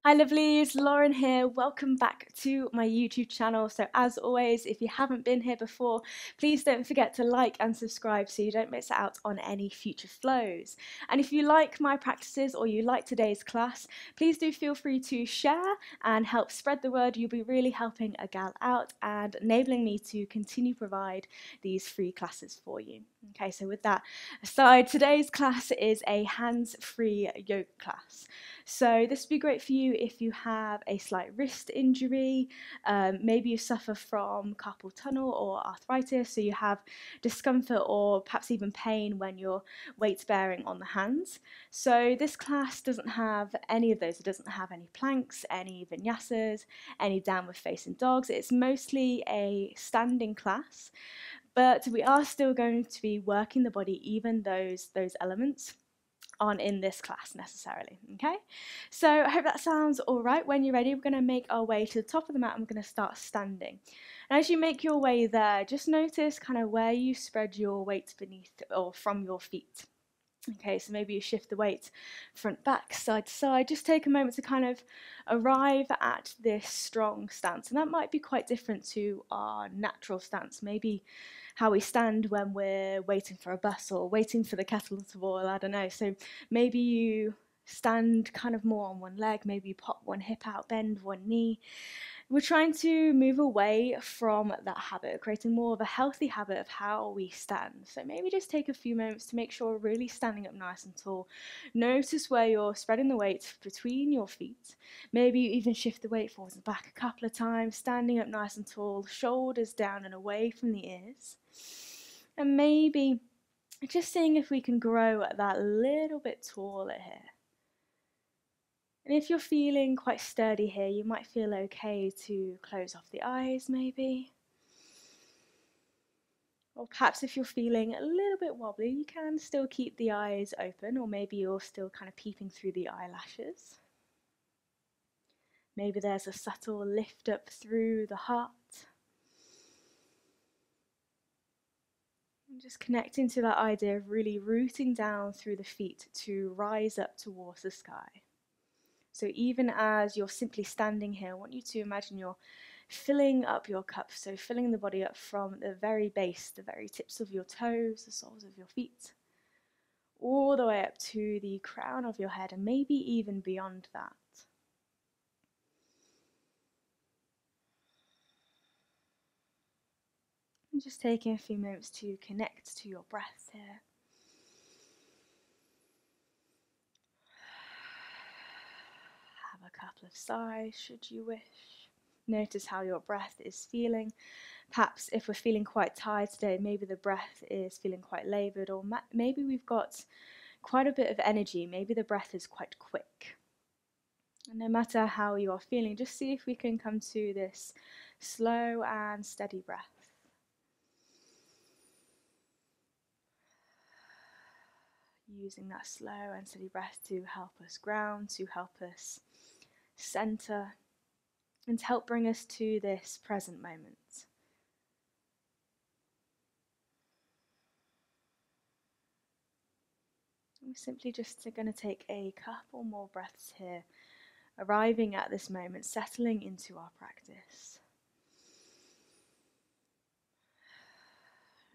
Hi lovelies, Lauren here. Welcome back to my YouTube channel. So as always, if you haven't been here before, please don't forget to like and subscribe so you don't miss out on any future flows. And if you like my practices or you like today's class, please do feel free to share and help spread the word. You'll be really helping a gal out and enabling me to continue provide these free classes for you. Okay, so with that aside, today's class is a hands-free yoga class. So this would be great for you if you have a slight wrist injury, maybe you suffer from carpal tunnel or arthritis, so you have discomfort or perhaps even pain when you're weight bearing on the hands. So this class doesn't have any of those. It doesn't have any planks, any vinyasas, any downward facing dogs. It's mostly a standing class, but we are still going to be working the body, even those elements aren't in this class necessarily. Okay, so I hope that sounds all right. When you're ready, we're going to make our way to the top of the mat and we're going to start standing. And as you make your way there, just notice kind of where you spread your weight beneath or from your feet. Okay, so maybe you shift the weight front, back, side to side. Just take a moment to kind of arrive at this strong stance. And that might be quite different to our natural stance. Maybe how we stand when we're waiting for a bus or waiting for the kettle to boil, I don't know. So maybe you stand kind of more on one leg, maybe you pop one hip out, bend one knee. We're trying to move away from that habit, creating more of a healthy habit of how we stand. So maybe just take a few moments to make sure we're really standing up nice and tall. Notice where you're spreading the weight between your feet. Maybe you even shift the weight forwards and back a couple of times, standing up nice and tall, shoulders down and away from the ears. And maybe just seeing if we can grow that little bit taller here. And if you're feeling quite sturdy here, you might feel okay to close off the eyes maybe. Or perhaps if you're feeling a little bit wobbly, you can still keep the eyes open, or maybe you're still kind of peeping through the eyelashes. Maybe there's a subtle lift up through the heart. And just connecting to that idea of really rooting down through the feet to rise up towards the sky. So even as you're simply standing here, I want you to imagine you're filling up your cup, so filling the body up from the very base, the very tips of your toes, the soles of your feet, all the way up to the crown of your head and maybe even beyond that. And just taking a few moments to connect to your breath here. Have a couple of sighs should you wish. Notice how your breath is feeling. Perhaps if we're feeling quite tired today, maybe the breath is feeling quite laboured, or maybe we've got quite a bit of energy, maybe the breath is quite quick. And no matter how you are feeling, just see if we can come to this slow and steady breath. Using that slow and steady breath to help us ground, to help us center, and to help bring us to this present moment. We're simply just going to take a couple more breaths here, arriving at this moment, settling into our practice.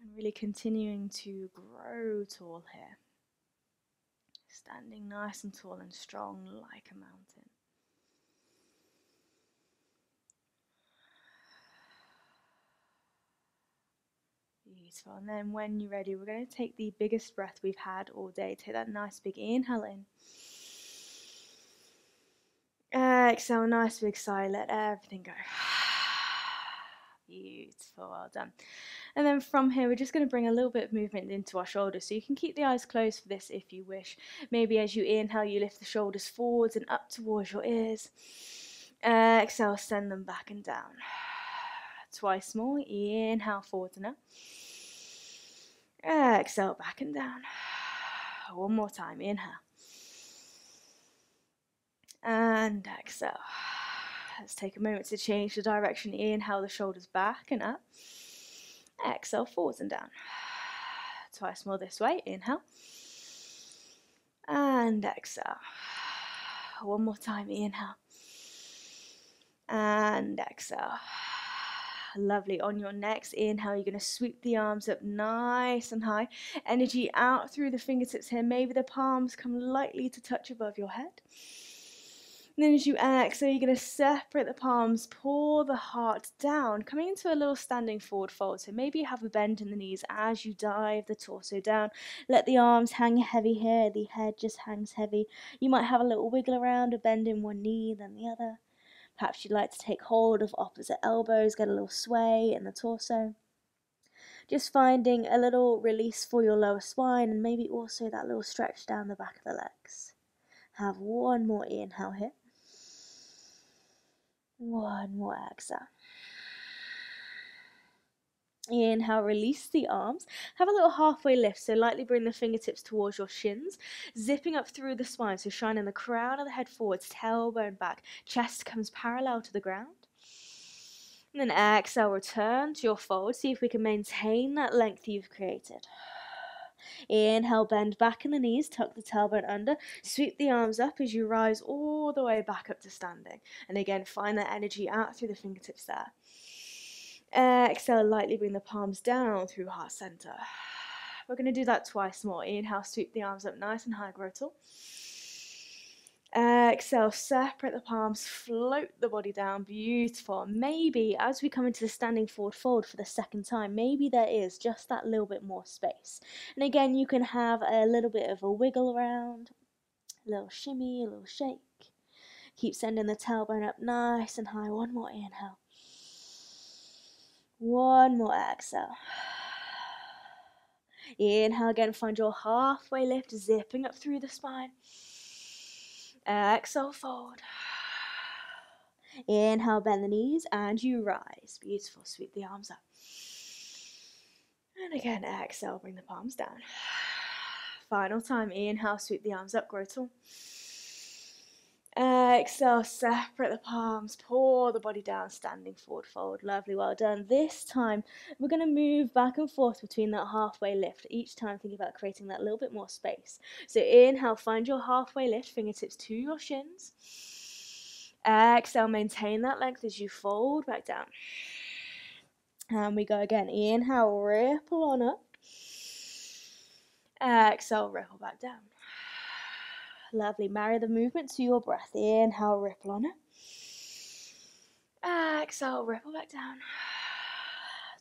And really continuing to grow tall here. Standing nice and tall and strong like a mountain. Beautiful. And then when you're ready, we're going to take the biggest breath we've had all day. Take that nice big inhale in. Exhale, nice big sigh. Let everything go. Beautiful, well done. And then from here, we're just going to bring a little bit of movement into our shoulders. So you can keep the eyes closed for this if you wish. Maybe as you inhale, you lift the shoulders forwards and up towards your ears. Exhale, send them back and down. Twice more. Inhale, forwards and up. Exhale, back and down. One more time. Inhale. And exhale. Let's take a moment to change the direction. Inhale the shoulders back and up. Exhale, forwards and down. Twice more this way. Inhale. And exhale. One more time. Inhale. And exhale. Lovely. On your next inhale, you're going to sweep the arms up nice and high. Energy out through the fingertips here. Maybe the palms come lightly to touch above your head. And then as you exhale, you're going to separate the palms, pour the heart down, coming into a little standing forward fold. So maybe you have a bend in the knees as you dive the torso down. Let the arms hang heavy here. The head just hangs heavy. You might have a little wiggle around, a bend in one knee, then the other. Perhaps you'd like to take hold of opposite elbows, get a little sway in the torso. Just finding a little release for your lower spine and maybe also that little stretch down the back of the legs. Have one more inhale here. One more exhale. Inhale, release the arms. Have a little halfway lift, so lightly bring the fingertips towards your shins, zipping up through the spine, so shining the crown of the head forwards, tailbone back, chest comes parallel to the ground. And then exhale, return to your fold. See if we can maintain that length you've created. Inhale, bend back in the knees, tuck the tailbone under, sweep the arms up as you rise all the way back up to standing. And again, find that energy out through the fingertips there. Exhale, lightly bring the palms down through heart center. We're going to do that twice more. Inhale, sweep the arms up nice and high, grow tall. Exhale, separate the palms, float the body down, beautiful. Maybe as we come into the standing forward fold for the second time, maybe there is just that little bit more space. And again, you can have a little bit of a wiggle around, a little shimmy, a little shake. Keep sending the tailbone up nice and high. One more inhale. One more exhale. Inhale again, find your halfway lift, zipping up through the spine. Exhale, fold. Inhale, bend the knees, and you rise. Beautiful, sweep the arms up. And again, exhale, bring the palms down. Final time, inhale, sweep the arms up, grow tall. Exhale, separate the palms, pour the body down, standing forward fold. Lovely, well done. This time, we're going to move back and forth between that halfway lift. Each time, thinking about creating that little bit more space. So inhale, find your halfway lift, fingertips to your shins. Exhale, maintain that length as you fold back down. And we go again. Inhale, ripple on up. Exhale, ripple back down. Lovely. Marry the movement to your breath. Inhale, ripple on up. Exhale, ripple back down.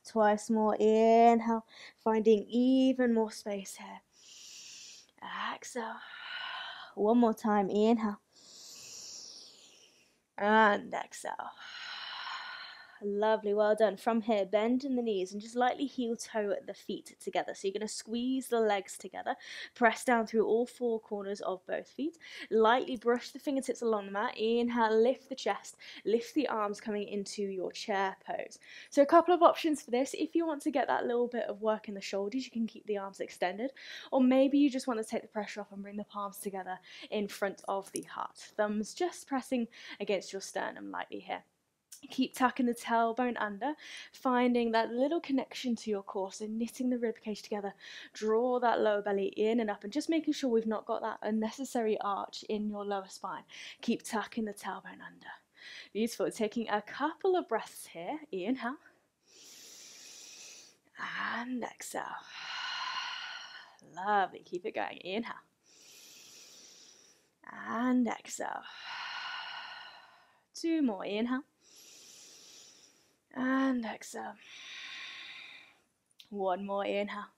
Twice more. Inhale, finding even more space here. Exhale. One more time. Inhale. And exhale. Lovely, well done. From here, bend in the knees and just lightly heel toe the feet together. So you're going to squeeze the legs together, press down through all four corners of both feet. Lightly brush the fingertips along the mat. Inhale, lift the chest, lift the arms coming into your chair pose. So a couple of options for this. If you want to get that little bit of work in the shoulders, you can keep the arms extended. Or maybe you just want to take the pressure off and bring the palms together in front of the heart. Thumbs just pressing against your sternum lightly here. Keep tucking the tailbone under, finding that little connection to your core, so knitting the ribcage together. Draw that lower belly in and up, and just making sure we've not got that unnecessary arch in your lower spine. Keep tucking the tailbone under. Beautiful. Taking a couple of breaths here. Inhale. And exhale. Lovely. Keep it going. Inhale. And exhale. Two more. Inhale. And exhale. One more inhale.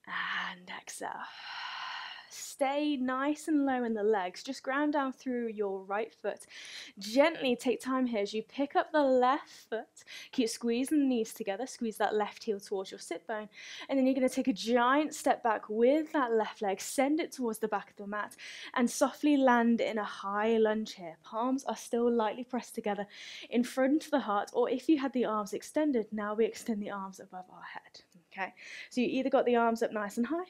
And exhale. Stay nice and low in the legs. Just ground down through your right foot. Gently take time here as you pick up the left foot. Keep squeezing the knees together. Squeeze that left heel towards your sit bone. And then you're going to take a giant step back with that left leg. Send it towards the back of the mat. And softly land in a high lunge here. Palms are still lightly pressed together in front of the heart. Or if you had the arms extended, now we extend the arms above our head. Okay, so you either got the arms up nice and high, or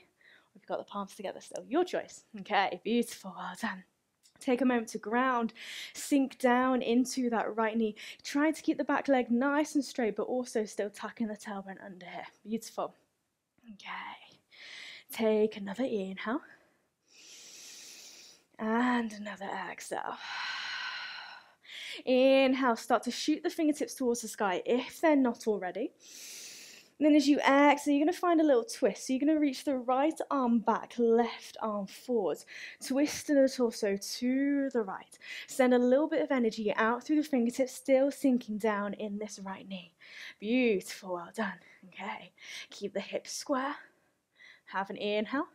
you've got the palms together still. Your choice. Okay, beautiful, well done. Take a moment to ground, sink down into that right knee. Try to keep the back leg nice and straight, but also still tucking the tailbone under here. Beautiful. Okay, take another inhale. And another exhale. Inhale, start to shoot the fingertips towards the sky if they're not already. And then as you exhale, you're going to find a little twist. So you're going to reach the right arm back, left arm forwards. Twisting the torso to the right. Send a little bit of energy out through the fingertips, still sinking down in this right knee. Beautiful, well done. Okay, keep the hips square. Have an inhale.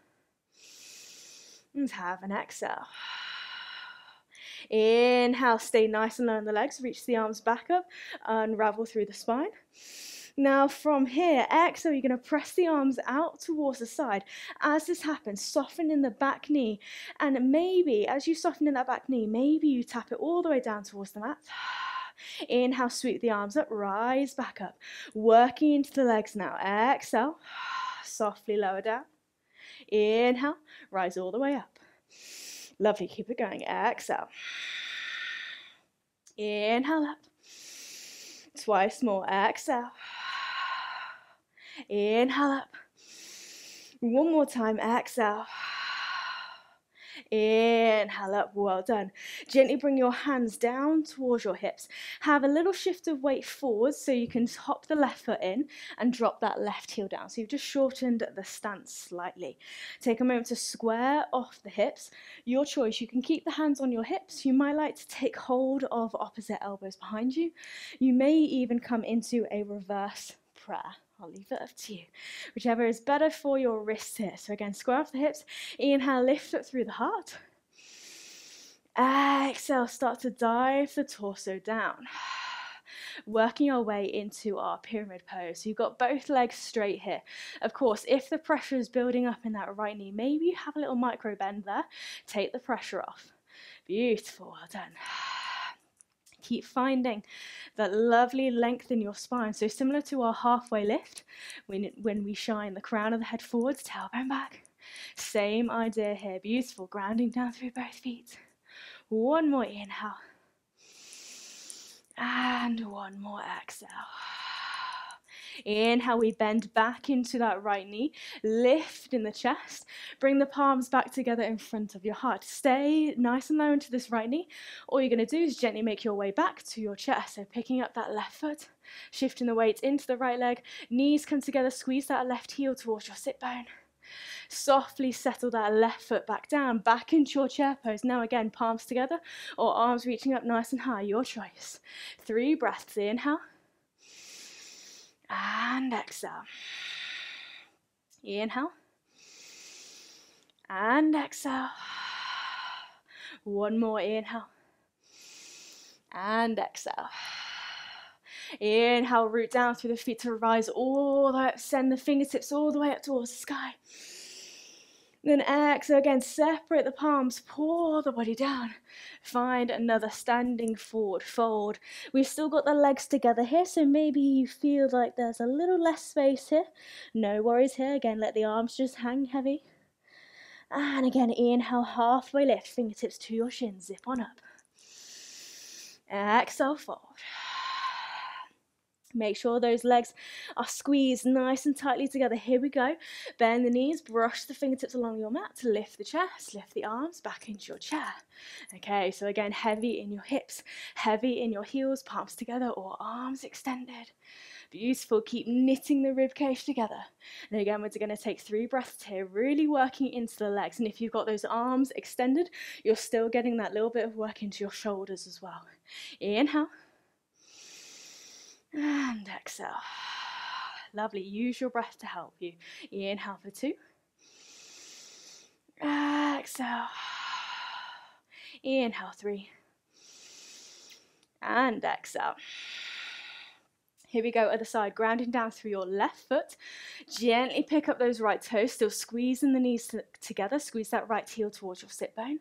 And have an exhale. Inhale, stay nice and low on the legs. Reach the arms back up, unravel through the spine. Now from here, exhale, you're going to press the arms out towards the side. As this happens, soften in the back knee. And maybe, as you soften in that back knee, maybe you tap it all the way down towards the mat. Inhale, sweep the arms up, rise back up. Working into the legs now. Exhale, softly lower down. Inhale, rise all the way up. Lovely, keep it going. Exhale. Inhale up. Twice more. Exhale. Inhale up. One more time. Exhale. Inhale up, well done. Gently bring your hands down towards your hips. Have a little shift of weight forwards so you can hop the left foot in and drop that left heel down. So you've just shortened the stance slightly. Take a moment to square off the hips. Your choice, you can keep the hands on your hips. You might like to take hold of opposite elbows behind you. You may even come into a reverse prayer. I'll leave it up to you. Whichever is better for your wrists here. So again, square off the hips. Inhale, lift up through the heart. Exhale, start to dive the torso down. Working our way into our pyramid pose. So you've got both legs straight here. Of course, if the pressure is building up in that right knee, maybe you have a little micro bend there. Take the pressure off. Beautiful, well done. Keep finding that lovely length in your spine. So similar to our halfway lift, when we shine the crown of the head forwards, tailbone back. Same idea here. Beautiful. Grounding down through both feet. One more inhale. And one more exhale. Inhale, we bend back into that right knee, lift in the chest, bring the palms back together in front of your heart. Stay nice and low into this right knee. All you're going to do is gently make your way back to your chest. So picking up that left foot, shifting the weight into the right leg, knees come together, squeeze that left heel towards your sit bone. Softly settle that left foot back down, back into your chair pose. Now again, palms together or arms reaching up nice and high, your choice. 3 breaths, inhale. And exhale. Inhale. And exhale. One more inhale. And exhale. Inhale, root down through the feet to rise all the way up. Send the fingertips all the way up towards the sky. Then exhale again, separate the palms, pour the body down. Find another standing forward fold. We've still got the legs together here, so maybe you feel like there's a little less space here. No worries here. Again, let the arms just hang heavy. And again, inhale, halfway lift, fingertips to your shins, zip on up. Exhale, fold. Make sure those legs are squeezed nice and tightly together. Here we go. Bend the knees, brush the fingertips along your mat to lift the chest, lift the arms back into your chair. Okay, so again, heavy in your hips, heavy in your heels, palms together or arms extended. Beautiful. Keep knitting the rib cage together. And again, we're going to take 3 breaths here, really working into the legs. And if you've got those arms extended, you're still getting that little bit of work into your shoulders as well. Inhale. And exhale. Lovely. Use your breath to help you. Inhale for 2. Exhale. Inhale 3. And exhale. Here we go, other side, grounding down through your left foot. Gently pick up those right toes, still squeezing the knees together. Squeeze that right heel towards your sit bone.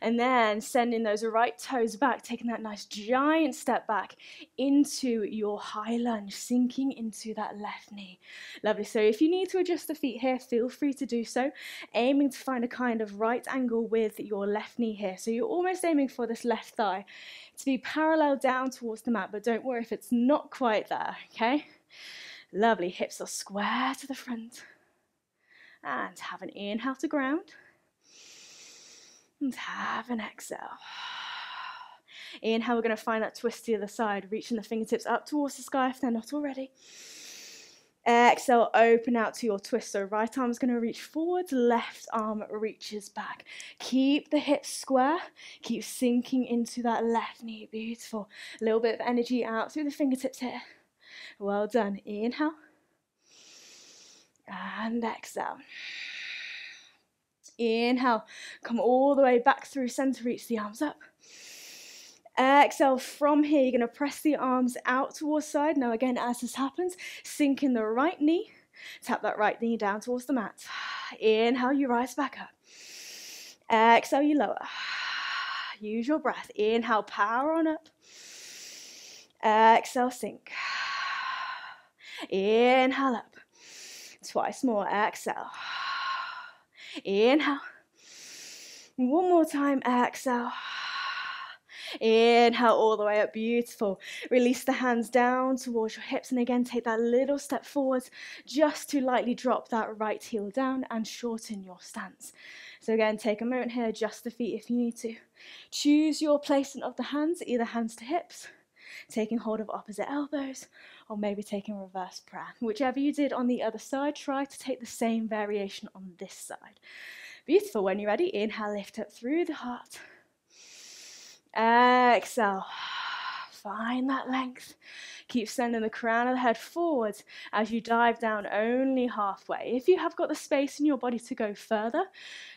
And then sending those right toes back, taking that nice giant step back into your high lunge, sinking into that left knee. Lovely. So if you need to adjust the feet here, feel free to do so. Aiming to find a kind of right angle with your left knee here. So you're almost aiming for this left thigh to be parallel down towards the mat, but don't worry if it's not quite there, okay? Lovely, hips are square to the front. And have an inhale to ground. And have an exhale. Inhale, we're going to find that twist to the other side, reaching the fingertips up towards the sky if they're not already. Exhale, open out to your twist. So right arm is going to reach forward, left arm reaches back. Keep the hips square. Keep sinking into that left knee. Beautiful. A little bit of energy out through the fingertips here. Well done. Inhale. And exhale. Inhale. Come all the way back through center. Reach the arms up. Exhale, from here, you're going to press the arms out towards side. Now again, as this happens, sink in the right knee. Tap that right knee down towards the mat. Inhale, you rise back up. Exhale, you lower. Use your breath. Inhale, power on up. Exhale, sink. Inhale up. Twice more. Exhale. Inhale. One more time. Exhale. Inhale all the way up, beautiful. Release the hands down towards your hips, and again take that little step forward just to lightly drop that right heel down and shorten your stance. So again, take a moment here, adjust the feet if you need to. Choose your placement of the hands, either hands to hips, taking hold of opposite elbows, or maybe taking reverse prayer. Whichever you did on the other side, try to take the same variation on this side. Beautiful. When you're ready, inhale, lift up through the heart. Exhale, find that length. Keep sending the crown of the head forwards as you dive down only halfway. If you have got the space in your body to go further,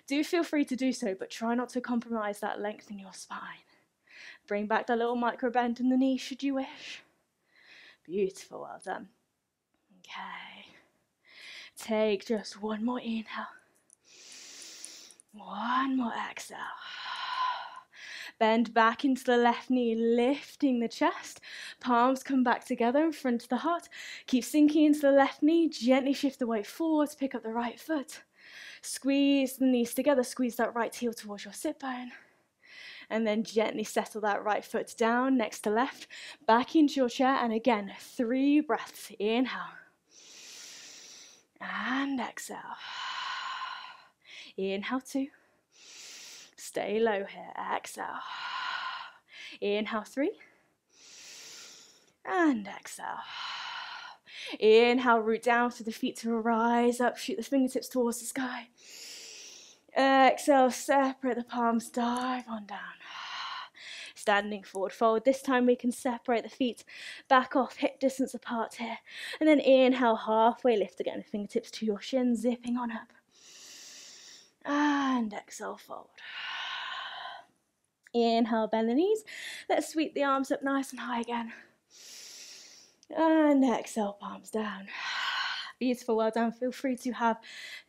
do feel free to do so, but try not to compromise that length in your spine. Bring back that little micro bend in the knee should you wish. Beautiful, well done. Okay, take just one more inhale. One more exhale. Bend back into the left knee, lifting the chest. Palms come back together in front of the heart. Keep sinking into the left knee. Gently shift the weight forward to pick up the right foot. Squeeze the knees together. Squeeze that right heel towards your sit bone. And then gently settle that right foot down next to left. Back into your chair. And again, 3 breaths. Inhale. And exhale. Inhale 2. Stay low here. Exhale. Inhale 3. And exhale. Inhale, root down through the feet to rise up. Shoot the fingertips towards the sky. Exhale, separate the palms. Dive on down. Standing forward fold. This time we can separate the feet back off, hip distance apart here. And then inhale, halfway lift again. Fingertips to your shin, zipping on up. And exhale, fold. Inhale, bend the knees. Let's sweep the arms up nice and high again. And exhale, palms down. Beautiful, well done. Feel free to have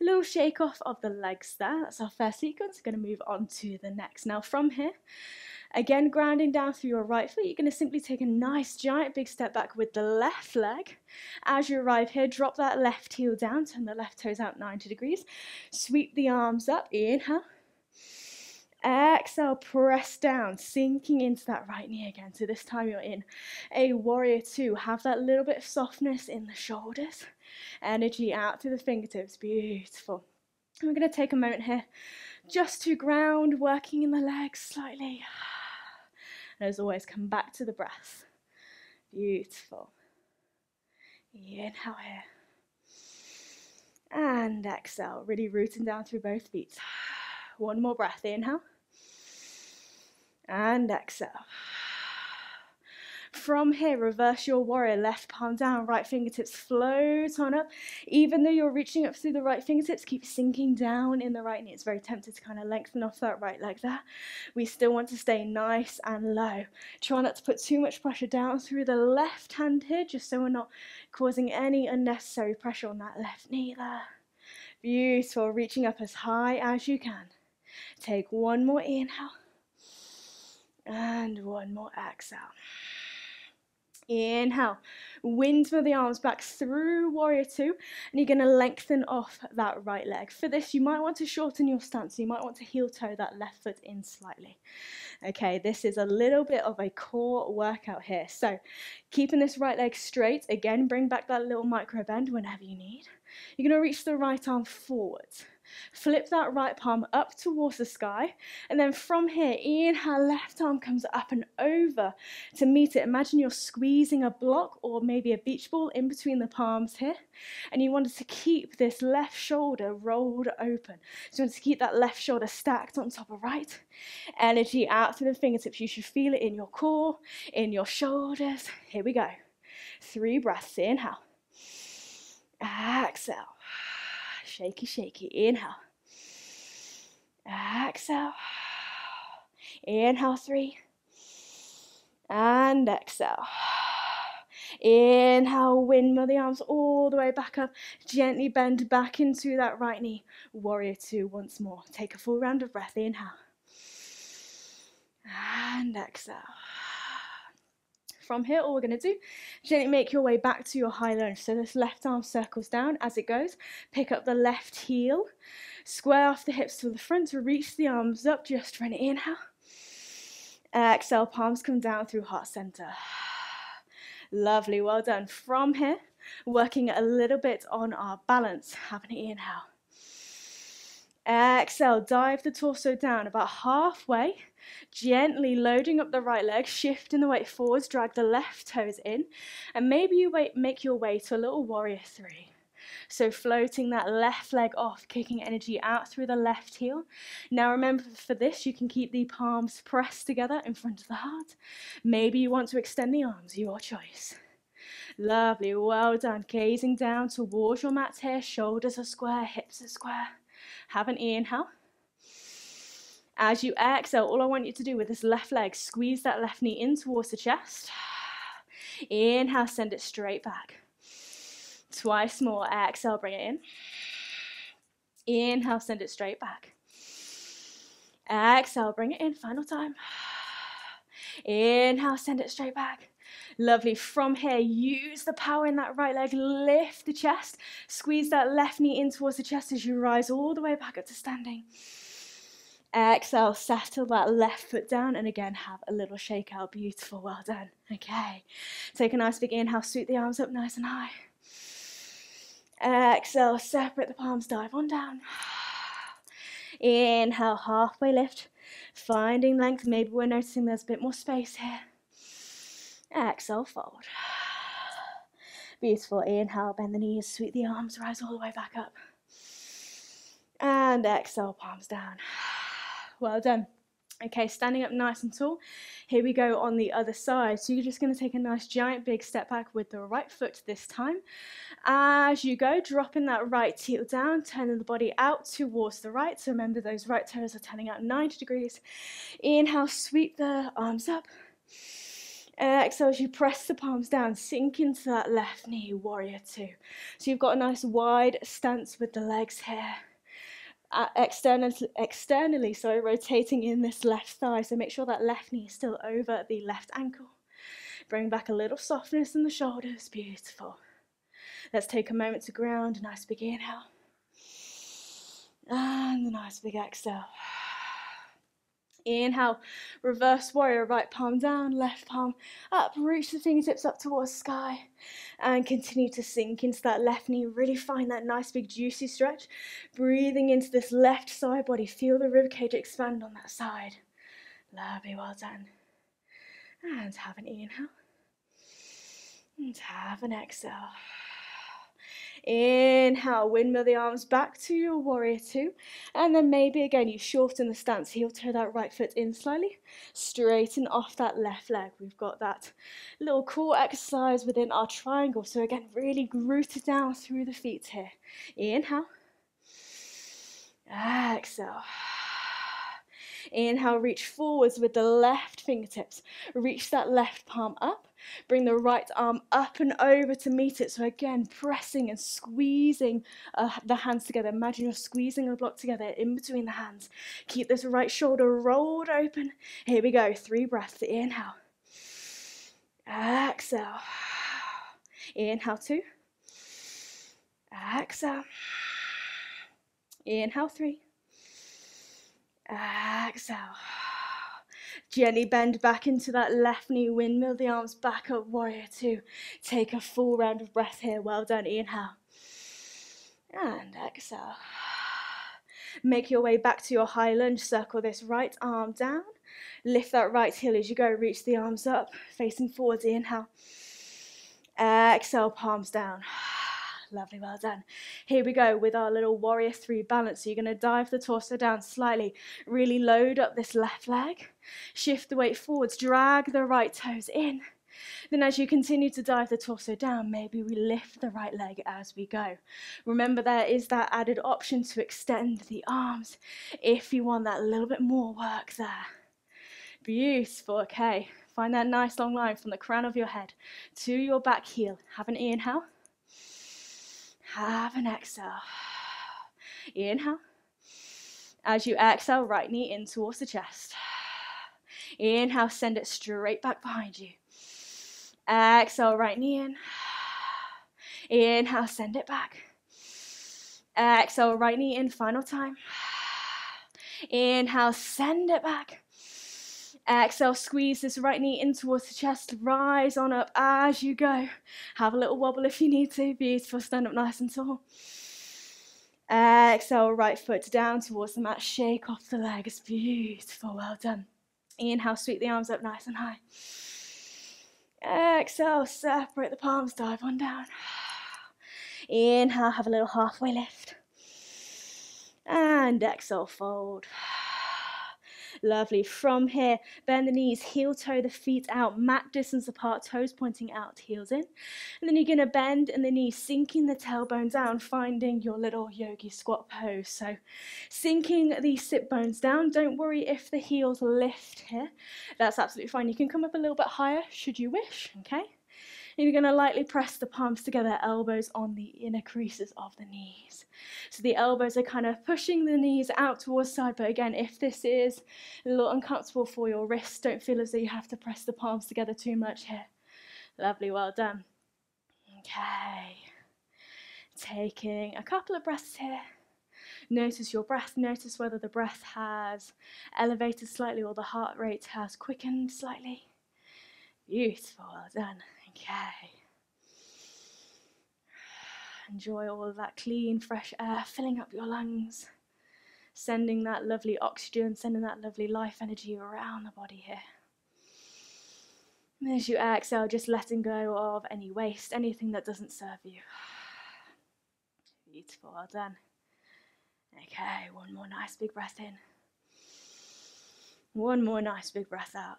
a little shake off of the legs there. That's our first sequence. We're going to move on to the next. Now from here, again, grounding down through your right foot, you're going to simply take a nice giant big step back with the left leg. As you arrive here, drop that left heel down, turn the left toes out 90 degrees. Sweep the arms up, inhale. Exhale, press down, sinking into that right knee again. So this time you're in a warrior 2. Have that little bit of softness in the shoulders. Energy out through the fingertips. Beautiful. And we're going to take a moment here just to ground, working in the legs slightly. And as always, come back to the breath. Beautiful. Inhale here. And exhale, really rooting down through both feet. One more breath, inhale. And exhale. From here, reverse your warrior, left palm down, right fingertips float on up. Even though you're reaching up through the right fingertips, keep sinking down in the right knee. It's very tempted to kind of lengthen off that right leg there. We still want to stay nice and low. Try not to put too much pressure down through the left hand here, just so we're not causing any unnecessary pressure on that left knee there. Beautiful, reaching up as high as you can. Take one more inhale. And one more exhale. Inhale, windmill the arms back through warrior 2, and you're going to lengthen off that right leg. For this, you might want to shorten your stance. You might want to heel toe that left foot in slightly. Okay, this is a little bit of a core workout here. So keeping this right leg straight, again, bring back that little micro bend whenever you need. You're going to reach the right arm forward. Flip that right palm up towards the sky. And then from here, inhale, left arm comes up and over to meet it. Imagine you're squeezing a block or maybe a beach ball in between the palms here. And you wanted to keep this left shoulder rolled open. So you want to keep that left shoulder stacked on top of right. Energy out through the fingertips. You should feel it in your core, in your shoulders. Here we go. 3 breaths. Inhale. Exhale. Shaky, shaky. Inhale. Exhale. Inhale, 3. And exhale. Inhale, windmill the arms all the way back up. Gently bend back into that right knee. Warrior 2 once more. Take a full round of breath. Inhale. And exhale. From here, all we're going to do, gently make your way back to your high lunge. So this left arm circles down as it goes. Pick up the left heel. Square off the hips to the front to reach the arms up just for an inhale. Exhale, palms come down through heart center. Lovely, well done. From here, working a little bit on our balance. Have an inhale. Exhale, dive the torso down about halfway, gently loading up the right leg, shifting the weight forwards, drag the left toes in, and maybe you make your way to a little warrior 3. So floating that left leg off, kicking energy out through the left heel. Now remember, for this, you can keep the palms pressed together in front of the heart. Maybe you want to extend the arms, your choice. Lovely, well done. Gazing down towards your mat here, shoulders are square, hips are square. Have an inhale. As you exhale, all I want you to do with this left leg, squeeze that left knee in towards the chest. Inhale, send it straight back. Twice more. Exhale, bring it in. Inhale, send it straight back. Exhale, bring it in. Final time. Inhale, send it straight back. Lovely. From here, use the power in that right leg. Lift the chest. Squeeze that left knee in towards the chest as you rise all the way back up to standing. Exhale, settle that left foot down, and again, have a little shake out. Beautiful, well done. Okay. Take a nice big inhale, sweep the arms up nice and high. Exhale, separate the palms, dive on down. Inhale, halfway lift. Finding length, maybe we're noticing there's a bit more space here. Exhale, fold. Beautiful. Inhale, bend the knees, sweep the arms, rise all the way back up. And exhale, palms down. Well done. Okay, standing up nice and tall. Here we go on the other side. So you're just going to take a nice giant big step back with the right foot this time. As you go, dropping that right heel down, turning the body out towards the right. So remember, those right toes are turning out 90 degrees. Inhale, sweep the arms up. Exhale, as you press the palms down, sink into that left knee, warrior 2. So you've got a nice wide stance with the legs here. Externally, rotating in this left thigh. So make sure that left knee is still over the left ankle. Bring back a little softness in the shoulders. Beautiful. Let's take a moment to ground. Nice big inhale. And a nice big exhale. Inhale, reverse warrior, right palm down, left palm up, reach the fingertips up towards the sky, and continue to sink into that left knee. Really find that nice big juicy stretch. Breathing into this left side body, feel the ribcage expand on that side. Lovely, well done. And have an inhale, and have an exhale. Inhale, windmill the arms back to your warrior 2. And then maybe again you shorten the stance, heel toe that right foot in slightly. Straighten off that left leg. We've got that little core exercise within our triangle. So again, really rooted down through the feet here. Inhale. Exhale. Inhale, reach forwards with the left fingertips. Reach that left palm up. Bring the right arm up and over to meet it. So again, pressing and squeezing the hands together. Imagine you're squeezing a block together in between the hands. Keep this right shoulder rolled open. Here we go. 3 breaths. Inhale. Exhale. Inhale, 2. Exhale. Inhale, 3. Exhale. Gently bend back into that left knee, windmill the arms back up, warrior 2. Take a full round of breath here. Well done. Inhale. And exhale. Make your way back to your high lunge. Circle this right arm down. Lift that right heel as you go. Reach the arms up, facing forwards. Inhale. Exhale, palms down. Lovely, well done. Here we go with our little warrior 3 balance. So you're going to dive the torso down slightly. Really load up this left leg. Shift the weight forwards. Drag the right toes in. Then as you continue to dive the torso down, maybe we lift the right leg as we go. Remember, there is that added option to extend the arms if you want that little bit more work there. Beautiful. Okay, find that nice long line from the crown of your head to your back heel. Have an inhale. Have an exhale. Inhale. As you exhale, right knee in towards the chest. Inhale, send it straight back behind you. Exhale, right knee in. Inhale, send it back. Exhale, right knee in, final time. Inhale, send it back. Exhale, squeeze this right knee in towards the chest. Rise on up as you go. Have a little wobble if you need to. Beautiful, stand up nice and tall. Exhale, right foot down towards the mat. Shake off the legs. Beautiful, well done. Inhale, sweep the arms up nice and high. Exhale, separate the palms, dive on down. Inhale, have a little halfway lift. And exhale, fold. Lovely. From here, bend the knees, heel toe the feet out, mat distance apart, toes pointing out, heels in. And then you're going to bend in the knees, sinking the tailbone down, finding your little yogi squat pose. So sinking the sit bones down. Don't worry if the heels lift here. That's absolutely fine. You can come up a little bit higher should you wish, okay? And you're going to lightly press the palms together, elbows on the inner creases of the knees. So the elbows are kind of pushing the knees out towards side, but again, if this is a little uncomfortable for your wrists, don't feel as though you have to press the palms together too much here. Lovely, well done. Okay. Taking a couple of breaths here. Notice your breath. Notice whether the breath has elevated slightly or the heart rate has quickened slightly. Beautiful, well done. Okay. Enjoy all of that clean, fresh air filling up your lungs, sending that lovely oxygen, sending that lovely life energy around the body here. And as you exhale, just letting go of any waste, anything that doesn't serve you. Beautiful, well done. Okay, one more nice big breath in. One more nice big breath out.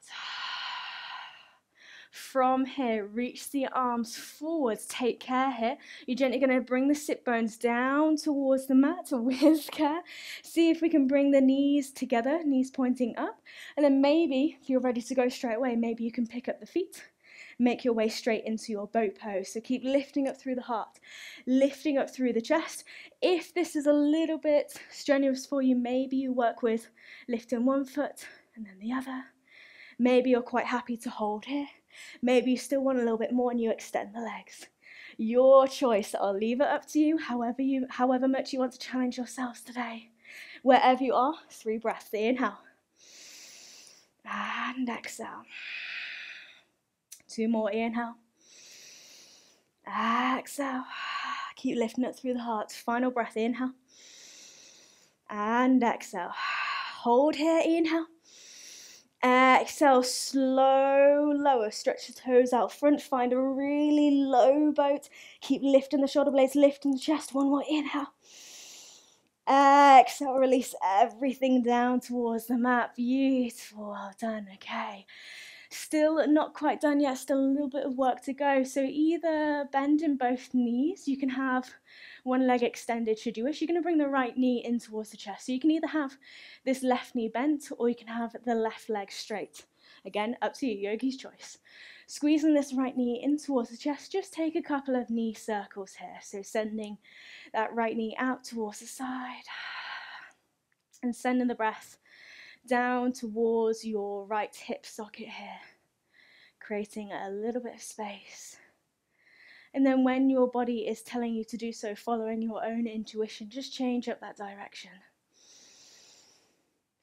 From here, reach the arms forwards. Take care here. You're gently going to bring the sit bones down towards the mat with care. See if we can bring the knees together, knees pointing up. And then maybe, if you're ready to go straight away, maybe you can pick up the feet. Make your way straight into your boat pose. So keep lifting up through the heart, lifting up through the chest. If this is a little bit strenuous for you, maybe you work with lifting one foot and then the other. Maybe you're quite happy to hold here. Maybe you still want a little bit more and you extend the legs. Your choice. I'll leave it up to you, however much you want to challenge yourselves today. Wherever you are, 3 breaths. Inhale. And exhale. 2 more. Inhale. Exhale. Keep lifting it through the heart. Final breath. Inhale. And exhale. Hold here. Inhale. Exhale, slow, lower, stretch the toes out front, find a really low boat, keep lifting the shoulder blades, lifting the chest, one more, inhale. Exhale, release everything down towards the mat, beautiful, well done, okay. Still not quite done yet, still a little bit of work to go, so either bend in both knees, you can have one leg extended should you wish. You're going to bring the right knee in towards the chest, so you can either have this left knee bent or you can have the left leg straight. Again, up to you, yogi's choice. Squeezing this right knee in towards the chest, just take a couple of knee circles here, so sending that right knee out towards the side and sending the breath down towards your right hip socket here, creating a little bit of space. And then when your body is telling you to do so, following your own intuition, just change up that direction.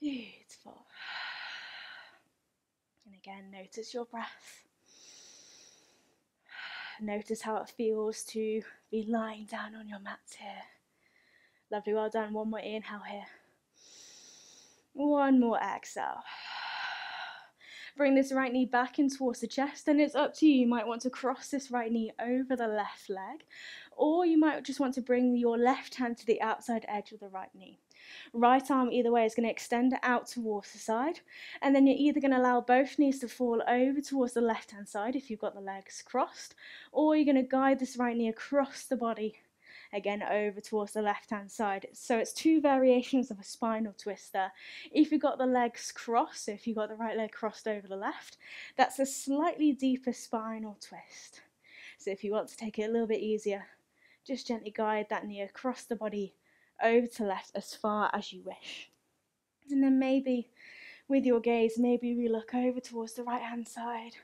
Beautiful. And again, notice your breath. Notice how it feels to be lying down on your mat here. Lovely, well done. One more inhale here. One more exhale. Bring this right knee back in towards the chest, and it's up to you. You might want to cross this right knee over the left leg, or you might just want to bring your left hand to the outside edge of the right knee. Right arm either way is going to extend out towards the side, and then you're either going to allow both knees to fall over towards the left hand side if you've got the legs crossed, or you're going to guide this right knee across the body again over towards the left hand side. So it's two variations of a spinal twist there. If you've got the legs crossed, so if you've got the right leg crossed over the left, that's a slightly deeper spinal twist. So if you want to take it a little bit easier, just gently guide that knee across the body over to left as far as you wish. And then maybe with your gaze, maybe we look over towards the right hand side.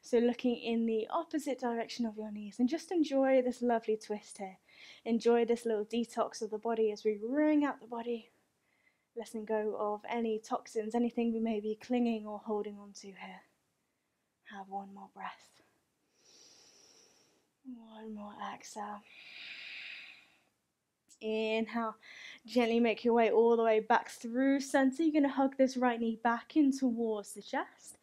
So looking in the opposite direction of your knees, and just enjoy this lovely twist here. Enjoy this little detox of the body as we wring out the body, letting go of any toxins, anything we may be clinging or holding on to here. Have one more breath. One more exhale. Inhale, gently make your way all the way back through center. You're going to hug this right knee back in towards the chest.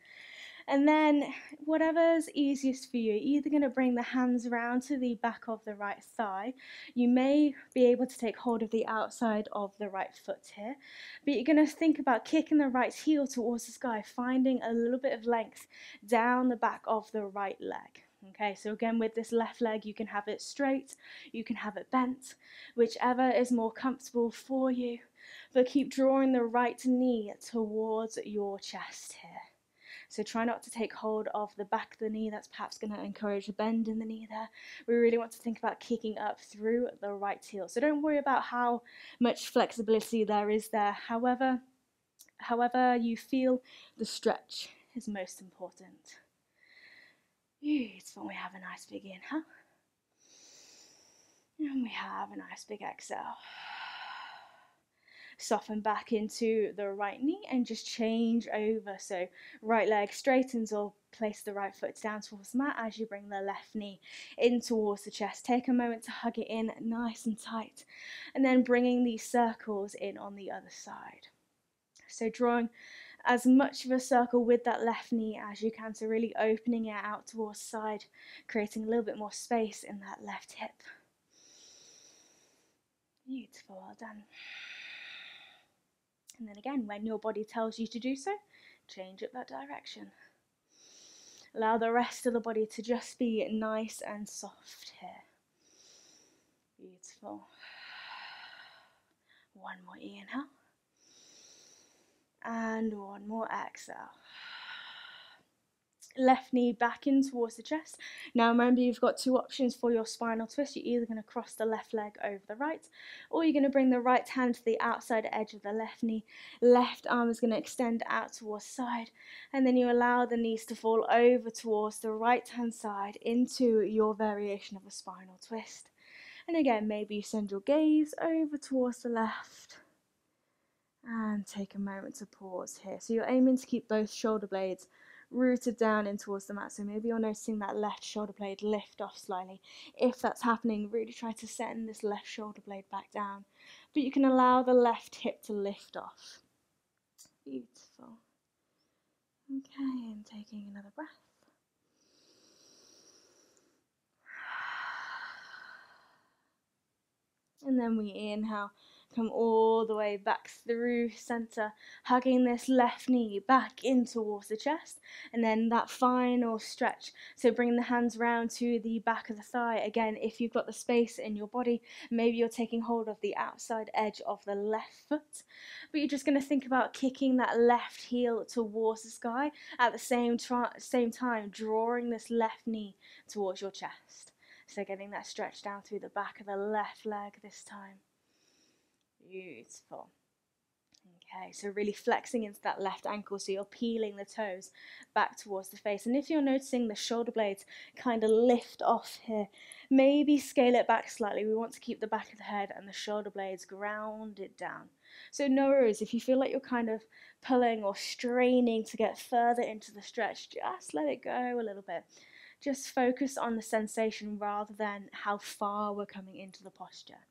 And then whatever's easiest for you, you're either going to bring the hands around to the back of the right thigh. You may be able to take hold of the outside of the right foot here, but you're going to think about kicking the right heel towards the sky, finding a little bit of length down the back of the right leg. Okay, so again, with this left leg, you can have it straight, you can have it bent, whichever is more comfortable for you. But keep drawing the right knee towards your chest here. So try not to take hold of the back of the knee. That's perhaps going to encourage a bend in the knee there. We really want to think about kicking up through the right heel. So don't worry about how much flexibility there is there. However you feel, the stretch is most important. Beautiful. We have a nice big inhale. And we have a nice big exhale. Soften back into the right knee and just change over. So right leg straightens or place the right foot down towards the mat as you bring the left knee in towards the chest. Take a moment to hug it in nice and tight, and then bringing these circles in on the other side. So drawing as much of a circle with that left knee as you can, so really opening it out towards the side, creating a little bit more space in that left hip. Beautiful, well done. And then again, when your body tells you to do so, change up that direction. Allow the rest of the body to just be nice and soft here. Beautiful. One more inhale. And one more exhale. Left knee back in towards the chest. Now remember, you've got two options for your spinal twist. You're either going to cross the left leg over the right, or you're going to bring the right hand to the outside edge of the left knee. Left arm is going to extend out towards the side, and then you allow the knees to fall over towards the right hand side into your variation of a spinal twist. And again, maybe you send your gaze over towards the left and take a moment to pause here. So you're aiming to keep both shoulder blades rooted down in towards the mat. So maybe you're noticing that left shoulder blade lift off slightly. If that's happening, really try to send this left shoulder blade back down. But you can allow the left hip to lift off. Beautiful. Okay, and taking another breath. And then we inhale, come all the way back through center, hugging this left knee back in towards the chest, and then that final stretch. So bring the hands round to the back of the thigh. Again, if you've got the space in your body, maybe you're taking hold of the outside edge of the left foot, but you're just going to think about kicking that left heel towards the sky at the same time, drawing this left knee towards your chest. So getting that stretch down through the back of the left leg this time. Beautiful. Okay, so really flexing into that left ankle, so you're peeling the toes back towards the face. And if you're noticing the shoulder blades kind of lift off here, maybe scale it back slightly. We want to keep the back of the head and the shoulder blades grounded down. So no worries, if you feel like you're kind of pulling or straining to get further into the stretch, just let it go a little bit. Just focus on the sensation rather than how far we're coming into the posture.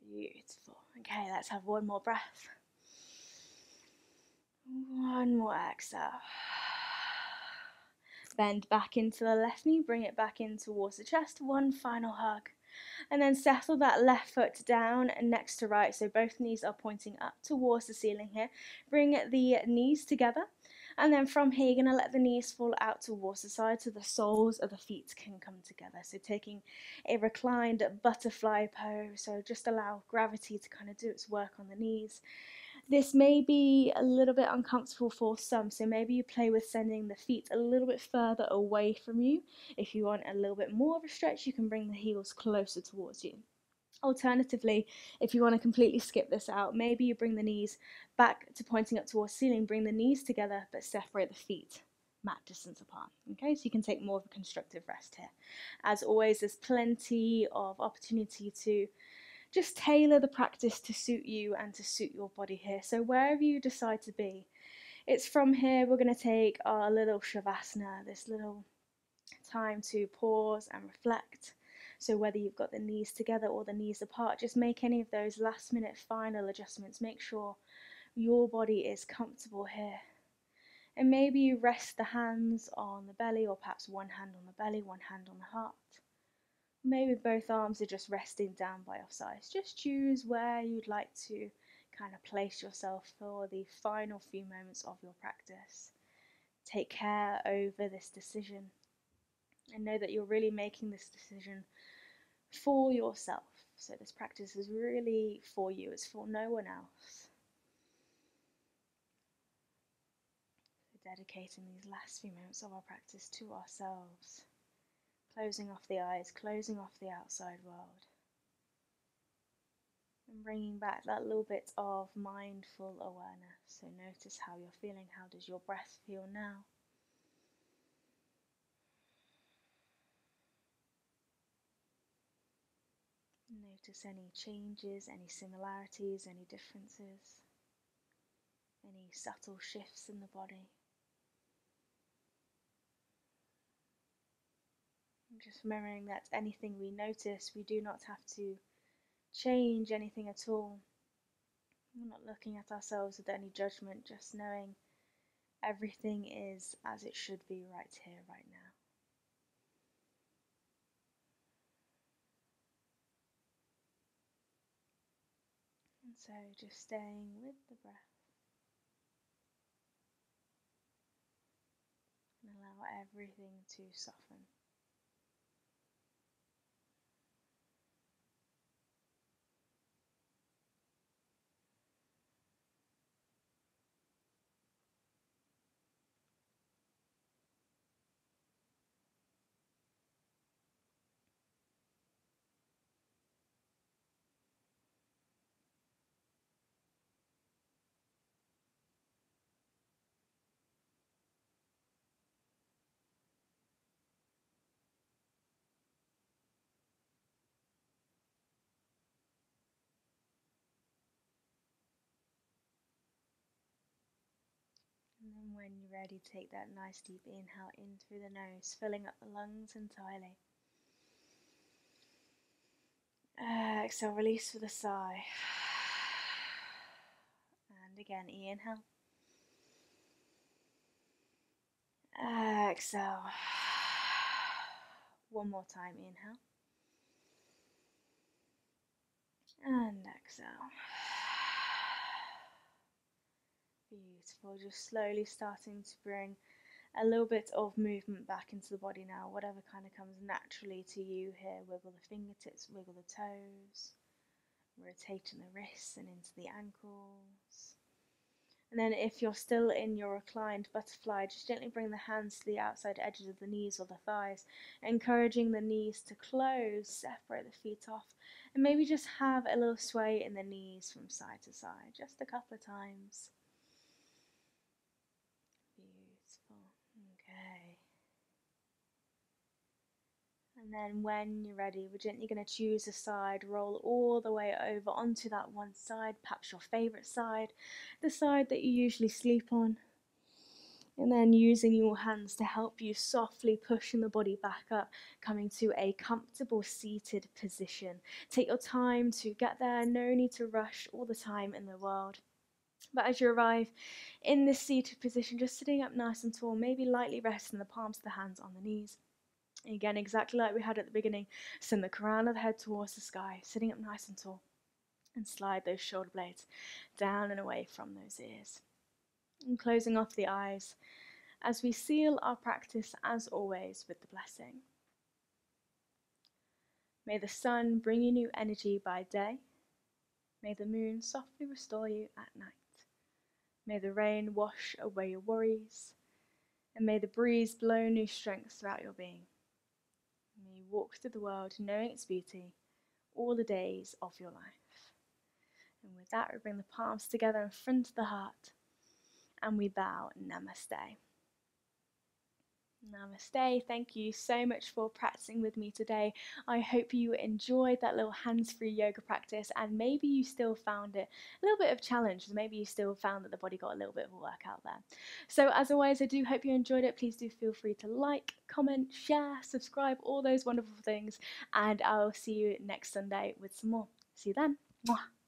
Beautiful. Okay, let's have one more breath. One more exhale. Bend back into the left knee, bring it back in towards the chest. One final hug. And then settle that left foot down next to right. So both knees are pointing up towards the ceiling here. Bring the knees together. And then from here, you're going to let the knees fall out towards the side so the soles of the feet can come together. So taking a reclined butterfly pose. So just allow gravity to kind of do its work on the knees. This may be a little bit uncomfortable for some, so maybe you play with sending the feet a little bit further away from you. If you want a little bit more of a stretch, you can bring the heels closer towards you. Alternatively, if you want to completely skip this out, maybe you bring the knees back to pointing up towards the ceiling, bring the knees together, but separate the feet mat distance apart. Okay, so you can take more of a constructive rest here. As always, there's plenty of opportunity to just tailor the practice to suit you and to suit your body here. So wherever you decide to be, it's from here we're going to take our little shavasana, this little time to pause and reflect. So whether you've got the knees together or the knees apart, just make any of those last minute final adjustments. Make sure your body is comfortable here. And maybe you rest the hands on the belly, or perhaps one hand on the belly, one hand on the heart. Maybe both arms are just resting down by your sides. Just choose where you'd like to kind of place yourself for the final few moments of your practice. Take care over this decision and know that you're really making this decision for yourself. So this practice is really for you, it's for no one else. So dedicating these last few moments of our practice to ourselves, closing off the eyes, closing off the outside world. And bringing back that little bit of mindful awareness. So notice how you're feeling. How does your breath feel now? Notice any changes, any similarities, any differences, any subtle shifts in the body. And just remembering that anything we notice, we do not have to change anything at all. We're not looking at ourselves with any judgment, just knowing everything is as it should be right here, right now. And so just staying with the breath and allow everything to soften. And then when you're ready, take that nice deep inhale in through the nose, filling up the lungs entirely. Exhale, release with a sigh. And again, inhale. Exhale. One more time, inhale. And exhale. Beautiful. Just slowly starting to bring a little bit of movement back into the body now, whatever kind of comes naturally to you here. Wiggle the fingertips, wiggle the toes, rotating the wrists and into the ankles. And then if you're still in your reclined butterfly, just gently bring the hands to the outside edges of the knees or the thighs, encouraging the knees to close, separate the feet off, and maybe just have a little sway in the knees from side to side, just a couple of times. Beautiful. Okay. And then when you're ready, we're gently going to choose a side, roll all the way over onto that one side, perhaps your favourite side, the side that you usually sleep on. And then using your hands to help you softly pushing the body back up, coming to a comfortable seated position. Take your time to get there, no need to rush all the time in the world. But as you arrive in this seated position, just sitting up nice and tall, maybe lightly resting the palms of the hands on the knees. Again, exactly like we had at the beginning, send the crown of the head towards the sky, sitting up nice and tall, and slide those shoulder blades down and away from those ears. And closing off the eyes as we seal our practice, as always, with the blessing. May the sun bring you new energy by day. May the moon softly restore you at night. May the rain wash away your worries. And may the breeze blow new strength throughout your being. May you walk through the world knowing its beauty all the days of your life. And with that, we bring the palms together in front of the heart. And we bow Namaste. Namaste. Thank you so much for practicing with me today. I hope you enjoyed that little hands-free yoga practice, and maybe you still found it a little bit of challenge. Maybe you still found that the body got a little bit of a workout there. So as always, I do hope you enjoyed it. Please do feel free to like, comment, share, subscribe, all those wonderful things, and I'll see you next Sunday with some more. See you then. Mwah.